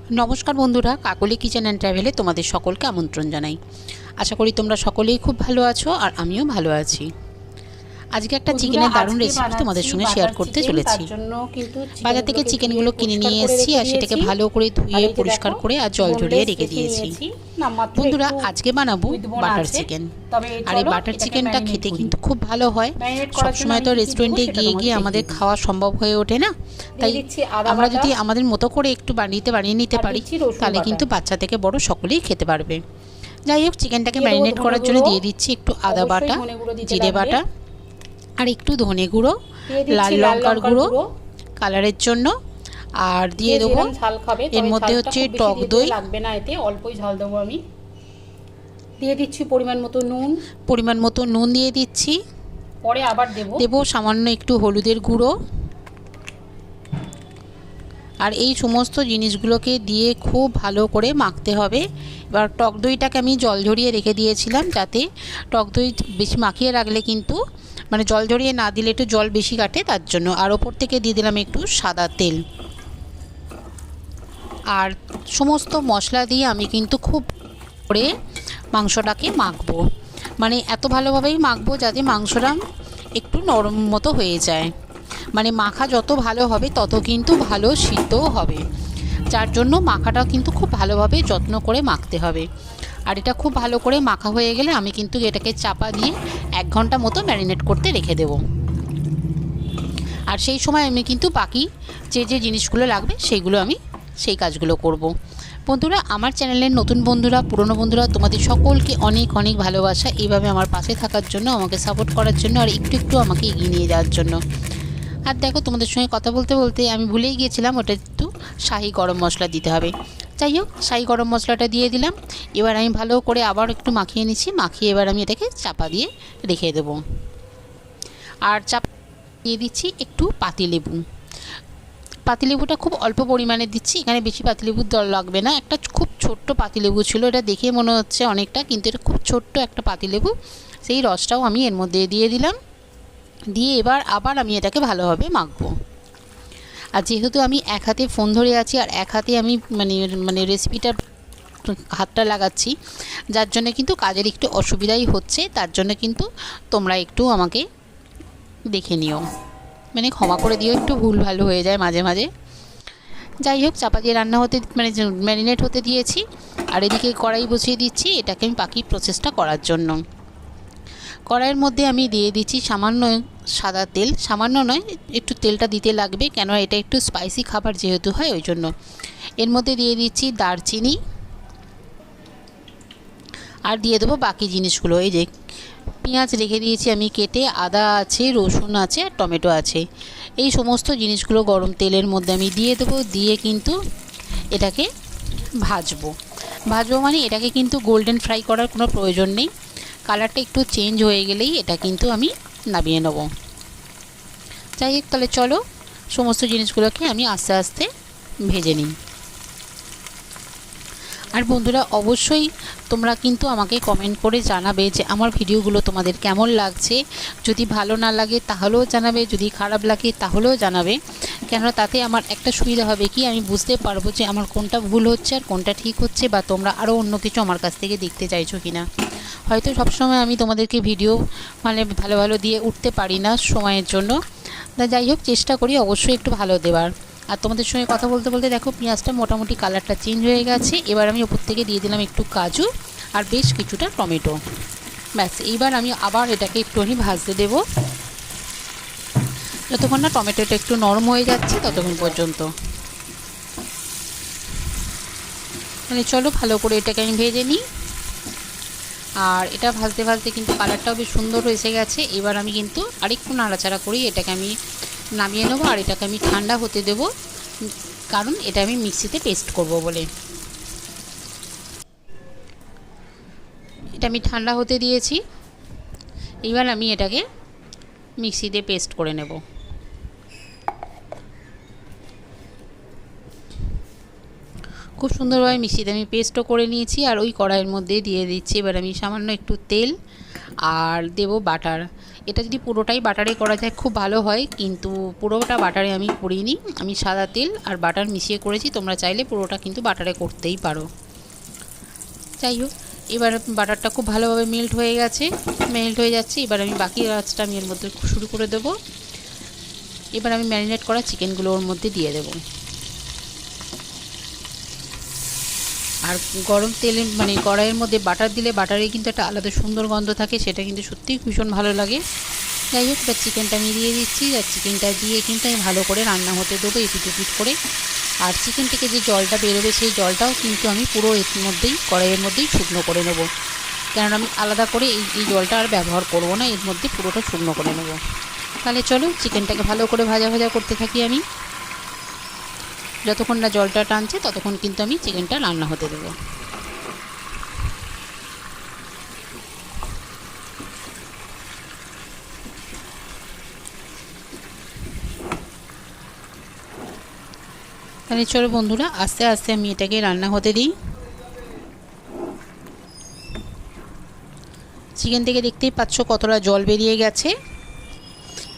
नमस्कार बंधुरा Kakali kitchen and ट्रैवले तुम्हारे सकलके आमंत्रण जानाई। आशा करी तोमरा सकलेई खूब भालो आछो और आमिओ भालो आछि। আজকে একটা চিকেনের দারুণ রেসিপি তোমাদের সঙ্গে শেয়ার করতে চলেছি। বাজার থেকে চিকেনগুলো কিনে নিয়ে এসেছি আর সেটাকে ভালো করে ধুয়ে পরিষ্কার করে আর জল ঝরিয়ে রেখে দিয়েছি। বন্ধুরা আজকে বানাবো বাটার চিকেন। আর এই বাটার চিকেনটা খেতে কিন্তু খুব ভালো হয়। সবসময় তো রেস্টুরেন্টে গিয়ে গিয়ে আমাদের খাওয়া সম্ভব হয়ে ওঠে না, তাই আমরা যদি আমাদের মতো করে একটু বানিয়ে নিতে পারি তাহলে কিন্তু বাচ্চা থেকে বড় সকলেই খেতে পারবে। যাই হোক, চিকেনটাকে ম্যারিনেট করার জন্য দিয়ে দিচ্ছি একটু আদা বাটা, জিরে বাটা আর একটু ধনে গুঁড়ো, লাল লঙ্কার গুঁড়ো কালারের জন্য, আর দিয়ে দেবো এর মধ্যে হচ্ছে টক দই, লাগবে না এতে, অল্পই ঝাল দেবো আমি। দিয়ে দিচ্ছি পরিমাণ মতো নুন দিয়ে দিচ্ছি। পরে আবার দেবো সামান্য একটু হলুদের গুঁড়ো। আর এই সমস্ত জিনিসগুলোকে দিয়ে খুব ভালো করে মাখতে হবে। এবার টক দইটাকে আমি জল ঝরিয়ে রেখে দিয়েছিলাম, যাতে টক দই বেশি মাখিয়ে রাখলে কিন্তু মানে জল ঝরিয়ে না দিলে একটু জল বেশি কাটে, তার জন্য। আর ওপর থেকে দিয়ে দিলাম একটু সাদা তেল। আর সমস্ত মশলা দিয়ে আমি কিন্তু খুব করে মাংসটাকে মাখবো, মানে এত ভালোভাবেই মাখবো যাতে মাংসটা একটু নরম মতো হয়ে যায়। মানে মাখা যত ভালো হবে তত কিন্তু ভালো সিদ্ধও হবে, যার জন্য মাখাটা কিন্তু খুব ভালোভাবে যত্ন করে মাখতে হবে। আর এটা খুব ভালো করে মাখা হয়ে গেলে আমি কিন্তু এটাকে চাপা দিয়ে 1 ঘন্টা মতো ম্যারিনেট করতে রেখে দেব। আর সেই সময় আমি কিন্তু বাকি যে জিনিসগুলো লাগবে সেইগুলো আমি সেই কাজগুলো করব। বন্ধুরা, আমার চ্যানেলের নতুন বন্ধুরা, পুরনো বন্ধুরা, তোমাদের সকলকে অনেক অনেক ভালোবাসা এইভাবে আমার পাশে থাকার জন্য, আমাকে সাপোর্ট করার জন্য আর একটু একটু আমাকে এগিয়ে নিয়ে যাওয়ার জন্য। আর দেখো, তোমাদের সঙ্গে কথা বলতে বলতে আমি ভুলেই গিয়েছিলাম ওটা একটু শাহি গরম মশলা দিতে হবে। যাই হোক, শাহি গরম মশলাটা দিয়ে দিলাম। এবার আমি ভালো করে আবার একটু মাখিয়ে নিচ্ছি। মাখিয়ে এবার আমি এটাকে চাপা দিয়ে রেখে দেব। আর চাপা দিয়ে দিচ্ছি একটু পাতিলেবু। পাতিলেবুটা খুব অল্প পরিমাণে দিচ্ছি, এখানে বেশি পাতিলেবুর দর লাগবে না। একটা খুব ছোট্ট পাতিলেবু ছিল, এটা দেখে মনে হচ্ছে অনেকটা, কিন্তু এটা খুব ছোট্ট একটা পাতিলেবু। সেই রসটাও আমি এর মধ্যে দিয়ে দিলাম। দিয়ে এবার আবার আমি এটাকে ভালোভাবে মাখবো। আর যেহেতু আমি এক হাতে ফোন ধরে আছি আর এক হাতে আমি মানে রেসিপিটার হাতটা লাগাচ্ছি, যার জন্য কিন্তু কাজের একটু অসুবিধাই হচ্ছে। তার জন্য কিন্তু তোমরা একটু আমাকে দেখে নিও, মানে ক্ষমা করে দিও, একটু ভুল ভালো হয়ে যায় মাঝে মাঝে। যাই হোক, চাপা দিয়ে রান্না হতে ম্যারিনেট হতে দিয়েছি। আর এদিকে কড়াই বসিয়ে দিচ্ছি এটাকে আমি বাকি প্রসেসটা করার জন্য। কড়াইয়ের মধ্যে আমি দিয়ে দিচ্ছি সামান্য সাদা তেল। সামান্য নয়, একটু তেলটা দিতে লাগবে, কেন এটা একটু স্পাইসি খাবার যেহেতু হয় ওই জন্য। এর মধ্যে দিয়ে দিচ্ছি দারচিনি আর দিয়ে দেবো বাকি জিনিসগুলো। এই যে পেঁয়াজ রেখে দিয়েছি আমি কেটে, আদা আছে, রসুন আছে আর টমেটো আছে। এই সমস্ত জিনিসগুলো গরম তেলের মধ্যে আমি দিয়ে দেবো। দিয়ে কিন্তু এটাকে ভাজবো মানে এটাকে কিন্তু গোল্ডেন ফ্রাই করার কোনো প্রয়োজন নেই। কালারটা একটু চেঞ্জ হয়ে গেলেই এটা কিন্তু আমি নামিয়ে নেব। যাই হোক, তাহলে চলো সমস্ত জিনিসগুলোকে আমি আস্তে আস্তে ভেজে নিই। আর বন্ধুরা, অবশ্যই তোমরা কিন্তু আমাকে কমেন্ট করে জানাবে যে আমার ভিডিওগুলো তোমাদের কেমন লাগছে। যদি ভালো না লাগে তাহলেও জানাবে, যদি খারাপ লাগে তাহলেও জানাবে। কেননা তাতে আমার একটা সুবিধা হবে কি, আমি বুঝতে পারবো যে আমার কোনটা ভুল হচ্ছে আর কোনটা ঠিক হচ্ছে, বা তোমরা আরও অন্য কিছু আমার কাছ থেকে দেখতে চাইছো কি না। হয়তো সবসময় আমি তোমাদেরকে ভিডিও ভালো ভালো দিয়ে উঠতে পারি না সময়ের জন্য। যাই হোক, চেষ্টা করি অবশ্যই একটু ভালো দেওয়ার। আর তোমাদের সঙ্গে কথা বলতে বলতে দেখো পেঁয়াজটা মোটামুটি কালারটা চেঞ্জ হয়ে গেছে। এবার আমি ওপর থেকে দিয়ে দিলাম একটু কাজু আর বেশ কিছুটা টমেটো। ব্যাস, এইবার আমি আবার এটাকে একটুখানি ভাজতে দেবো যতক্ষণ না টমেটোটা একটু নরম হয়ে যাচ্ছে ততক্ষণ পর্যন্ত। মানে চলো ভালো করে এটাকে আমি ভেজে নিই। আর এটা ভাজতে ভাজতে কিন্তু কালারটাও বেশ সুন্দর এসে গেছে। এবার আমি কিন্তু আরেকটু নাড়াচাড়া করি, এটাকে আমি নামিয়ে নেবো। আর এটাকে আমি ঠান্ডা হতে দেব, কারণ এটা আমি মিক্সিতে পেস্ট করব বলে। এটা আমি ঠান্ডা হতে দিয়েছি। এবার আমি এটাকে মিক্সিতে পেস্ট করে নেব। খুব সুন্দরভাবে মিক্সিতে আমি পেস্টও করে নিয়েছি। আর ওই কড়াইয়ের মধ্যে দিয়ে দিচ্ছি এবার আমি সামান্য একটু তেল আর দেবো বাটার। এটা যদি পুরোটাই বাটারে করা যায় খুব ভালো হয়, কিন্তু পুরোটা বাটারে আমি করিনি, আমি সাদা তেল আর বাটার মিশিয়ে করেছি। তোমরা চাইলে পুরোটা কিন্তু বাটারে করতেই পারো। যাই হোক, এবার বাটারটা খুব ভালোভাবে মেল্ট হয়ে গেছে, মেল্ট হয়ে যাচ্ছে। এবার আমি বাকি কাজটা আমি এর মধ্যে শুরু করে দেবো। এবার আমি ম্যারিনেট করা চিকেনগুলো ওর মধ্যে দিয়ে দেবো। আর গরম তেলে মানে কড়াইয়ের মধ্যে বাটার দিলে বাটারে কিন্তু একটা আলাদা সুন্দর গন্ধ থাকে, সেটা কিন্তু সত্যিই ভীষণ ভালো লাগে। যাই হোক, এবার চিকেনটা আমি দিয়ে দিচ্ছি। আর চিকেনটা দিয়ে কিন্তু আমি ভালো করে রান্না হতে দেবো এপিট ওপিট করে। আর চিকেন থেকে যে জলটা বেরোবে সেই জলটাও কিন্তু আমি পুরো এর মধ্যেই কড়াইয়ের মধ্যেই শুকনো করে নেব, কারণ আমি আলাদা করে এই জলটা আর ব্যবহার করব না, এর মধ্যে পুরোটা শুকনো করে নেব। তাহলে চলো চিকেনটাকে ভালো করে ভাজা ভাজা করতে থাকি আমি। যতক্ষণ না জলটা টানছে ততক্ষণ কিন্তু আমি চিকেনটা রান্না হতে দেবো। তাহলে চলো বন্ধুরা, আস্তে আস্তে আমি এটাকে রান্না হতে দিই। চিকেন থেকে দেখতেই পাচ্ছ কতটা জল বেরিয়ে গেছে।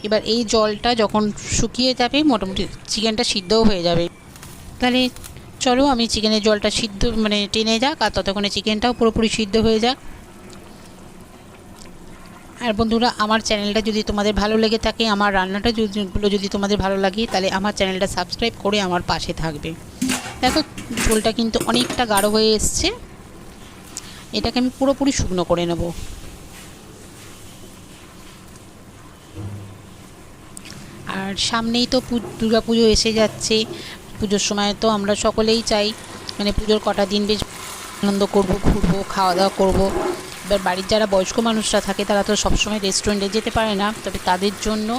এবার এই জলটা যখন শুকিয়ে যাবে মোটামুটি চিকেনটা সিদ্ধও হয়ে যাবে। তাহলে চলো আমি চিকেনের জলটা সিদ্ধ মানে টেনে যাক, আর ততক্ষণে চিকেনটাও পুরোপুরি সিদ্ধ হয়ে যাক। আর বন্ধুরা, আমার চ্যানেলটা যদি তোমাদের ভালো লেগে থাকে, আমার রান্নাটা যদি তোমাদের ভালো লাগে, তাহলে আমার চ্যানেলটা সাবস্ক্রাইব করে আমার পাশে থাকবে। দেখো ঝোলটা কিন্তু অনেকটা গাঢ় হয়ে এসছে, এটাকে আমি পুরোপুরি শুকনো করে নেব। আর সামনেই তো দুর্গা পুজো এসে যাচ্ছে। পুজোর সময় তো আমরা সকলেই চাই মানে পুজোর কটা দিন বেশ আনন্দ করব, ঘুরবো, খাওয়া দাওয়া করব। এবার বাড়ির যারা বয়স্ক মানুষরা থাকে তারা তো সবসময় রেস্টুরেন্টে যেতে পারে না, তবে তাদের জন্য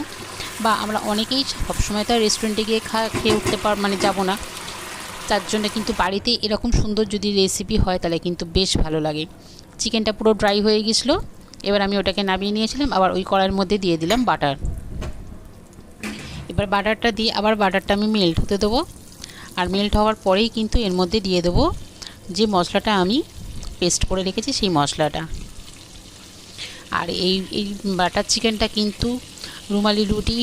বা আমরা অনেকেই সবসময় তো রেস্টুরেন্টে গিয়ে খেয়ে উঠতে মানে যাব না, তার জন্য কিন্তু বাড়িতে এরকম সুন্দর যদি রেসিপি হয় তাহলে কিন্তু বেশ ভালো লাগে। চিকেনটা পুরো ড্রাই হয়ে গেছিলো, এবার আমি ওটাকে নামিয়ে নিয়েছিলাম। আবার ওই কড়াইয়ের মধ্যে দিয়ে দিলাম বাটার। এবার বাটারটা দিয়ে আবার বাটারটা আমি মেল্ট হতে দেবো। আর মেল্ট হওয়ার পরেই কিন্তু এর মধ্যে দিয়ে দেবো যে মশলাটা আমি পেস্ট করে রেখেছি সেই মশলাটা। আর এই বাটার চিকেনটা কিন্তু রুমালি রুটি,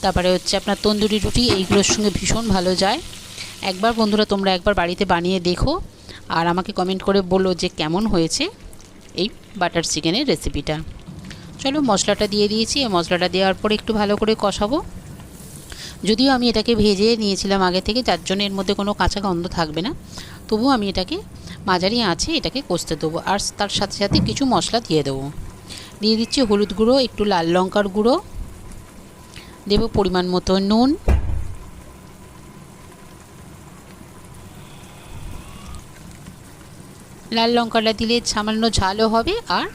তারপরে হচ্ছে আপনার তন্দুরি রুটি, এইগুলোর সঙ্গে ভীষণ ভালো যায়। একবার বন্ধুরা তোমরা একবার বাড়িতে বানিয়ে দেখো আর আমাকে কমেন্ট করে বলো যে কেমন হয়েছে এই বাটার চিকেনের রেসিপিটা। চলো মশলাটা দিয়ে দিয়েছি, এই মশলাটা দেওয়ার পরে একটু ভালো করে কষাবো। যদিও আমি এটাকে ভেজে নিয়েছিলাম আগে থেকে, যার জন্য এর মধ্যে কোনো কাঁচা গন্ধ থাকবে না, তবুও আমি এটাকে মাঝারি আঁচে এটাকে কষতে দেবো। আর তার সাথে সাথে কিছু মশলা দিয়ে দেবো। দিয়ে দিচ্ছি হলুদ গুঁড়ো, একটু লাল লঙ্কার গুঁড়ো, দেবো পরিমাণ মতো নুন, লাল লঙ্কাটা দিলে সামান্য ঝালও হবে আর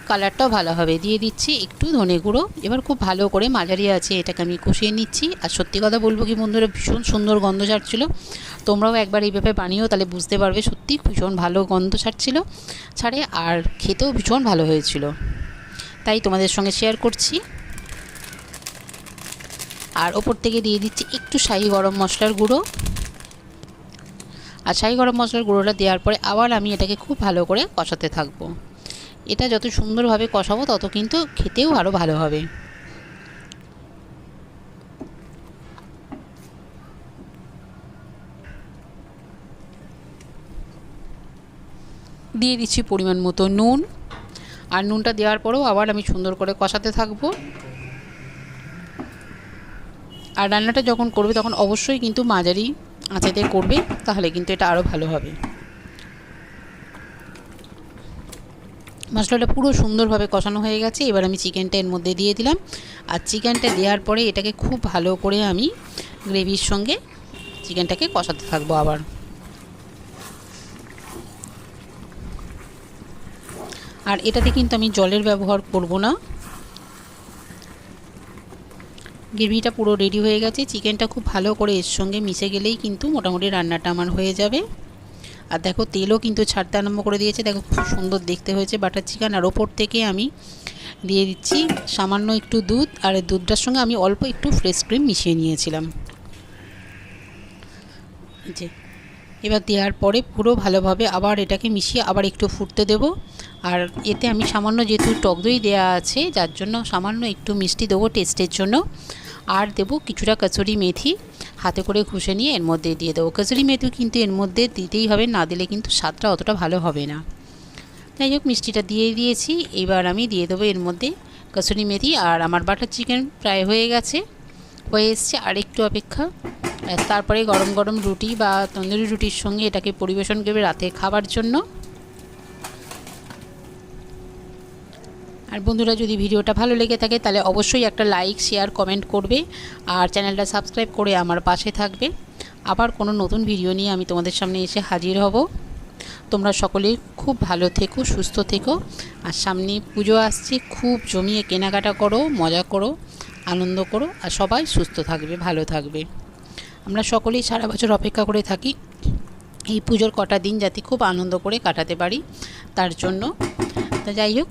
কালারটাও ভালো হবে। দিয়ে দিচ্ছি একটু ধনে গুঁড়ো। এবার খুব ভালো করে মাঝারি আছে এটাকে আমি কষিয়ে নিচ্ছি। আর সত্যি কথা বলবো কি বন্ধুরা, ভীষণ সুন্দর গন্ধ ছাড়ছিল। তোমরাও একবার এইভাবে বানিয়েও তাহলে বুঝতে পারবে সত্যি ভীষণ ভালো গন্ধ ছাড়ে আর খেতেও ভীষণ ভালো হয়েছিল, তাই তোমাদের সঙ্গে শেয়ার করছি। আর ওপর থেকে দিয়ে দিচ্ছি একটু শাহি গরম মশলার গুঁড়ো। আর শাহি গরম মশলার গুঁড়োটা দেওয়ার পরে আবার আমি এটাকে খুব ভালো করে কষাতে থাকবো। এটা যত সুন্দরভাবে কষাবো তত কিন্তু খেতেও আরও ভালো হবে। দিয়ে দিচ্ছি পরিমাণ মতো নুন। আর নুনটা দেওয়ার পরেও আবার আমি সুন্দর করে কষাতে থাকবো। আর রান্নাটা যখন করবে তখন অবশ্যই কিন্তু মাঝারি আঁচেতে করবে, তাহলে কিন্তু এটা আরও ভালো হবে। মশলাটা পুরো সুন্দরভাবে কষানো হয়ে গেছে। এবার আমি চিকেনটা এর মধ্যে দিয়ে দিলাম। আর চিকেনটা দেওয়ার পরে এটাকে খুব ভালো করে আমি গ্রেভির সঙ্গে চিকেনটাকে কষাতে থাকবো আবার। আর এটাতে কিন্তু আমি জলের ব্যবহার করব না। গ্রেভিটা পুরো রেডি হয়ে গেছে, চিকেনটা খুব ভালো করে এর সঙ্গে মিশে গেলেই কিন্তু মোটামুটি রান্নাটা আমার হয়ে যাবে। আর দেখো তেলও কিন্তু ছাড়তে আরম্ভ করে দিয়েছে, দেখো খুব সুন্দর দেখতে হয়েছে বাটার চিকেন। আর ওপর থেকে আমি দিয়ে দিচ্ছি সামান্য একটু দুধ, আর এই দুধটার সঙ্গে আমি অল্প একটু ফ্রেশ ক্রিম মিশিয়ে নিয়েছিলাম। যে এবার দেওয়ার পরে পুরো ভালোভাবে আবার এটাকে মিশিয়ে আবার একটু ফুটতে দেব। আর এতে আমি সামান্য যেহেতু টক দই দেওয়া আছে, যার জন্য সামান্য একটু মিষ্টি দেবো টেস্টের জন্য। আর দেবো কিছুটা কসুরি মেথি, হাতে করে ঘষে নিয়ে এর মধ্যে দিয়ে দেবো। কসুরি মেথি কিন্তু এর মধ্যে দিতেই হবে, না দিলে কিন্তু স্বাদটা অতটা ভালো হবে না। যাই হোক, মিষ্টিটা দিয়ে দিয়েছি। এবার আমি দিয়ে দেবো এর মধ্যে কসুরি মেথি। আর আমার বাটার চিকেন প্রায় হয়ে গেছে, হয়ে এসছে, আর একটু অপেক্ষা। তারপরে গরম গরম রুটি বা তন্দুরি রুটির সঙ্গে এটাকে পরিবেশন করবে রাতে খাবার জন্য। আর বন্ধুরা, যদি ভিডিওটা ভালো লেগে থাকে তাহলে অবশ্যই একটা লাইক, শেয়ার, কমেন্ট করবে। আর চ্যানেলটা সাবস্ক্রাইব করে আমার পাশে থাকবে। আবার কোনো নতুন ভিডিও নিয়ে আমি তোমাদের সামনে এসে হাজির হব। তোমরা সকলে খুব ভালো থেকো, সুস্থ থেকো। আর সামনে পুজো আসছে, খুব জমিয়ে কেনাকাটা করো, মজা করো, আনন্দ করো। আর সবাই সুস্থ থাকবে, ভালো থাকবে। আমরা সকলেই সারা বছর অপেক্ষা করে থাকি এই পুজোর কটা দিন যাতে খুব আনন্দ করে কাটাতে পারি, তার জন্য। তা যাই হোক,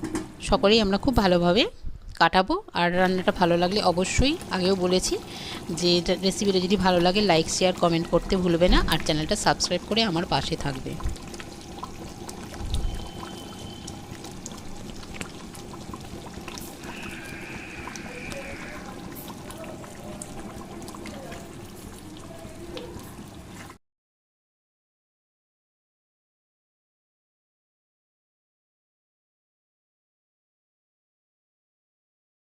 সকলেই আমরা খুব ভালোভাবে কাটাবো। আর রান্নাটা ভালো লাগলে অবশ্যই, আগেও বলেছি যে রেসিপিটা যদি ভালো লাগে লাইক, শেয়ার, কমেন্ট করতে ভুলবে না। আর চ্যানেলটা সাবস্ক্রাইব করে আমার পাশে থাকবে।